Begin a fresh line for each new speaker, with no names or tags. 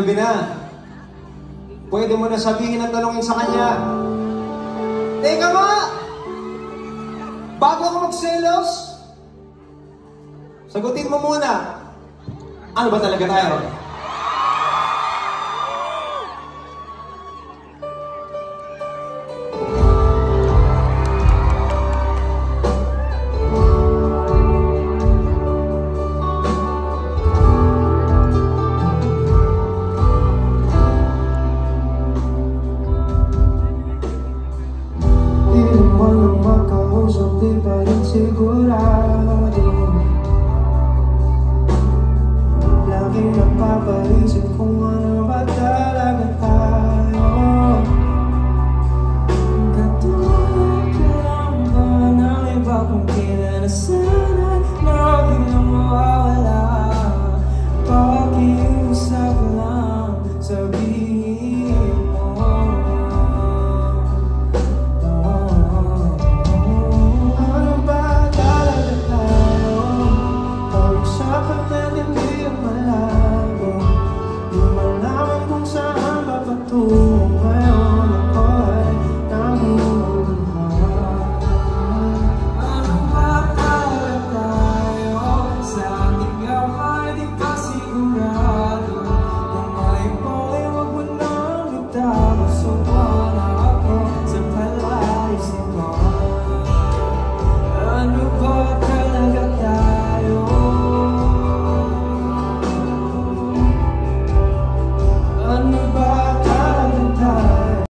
gabi na. Pwede mo na sabihin at tanongin sa kanya. Teka nga! Bago ako magselos, sagutin mo muna. Ano ba talaga tayo? Di pa rin sigurado. Laging napapaisip kung ano ba talaga tayo. Katulad ka lang ba ng iba kung kailan na sana laging na mawawala. Pakiusap lang, sabihin mo. Di malaman kung saan papatungo.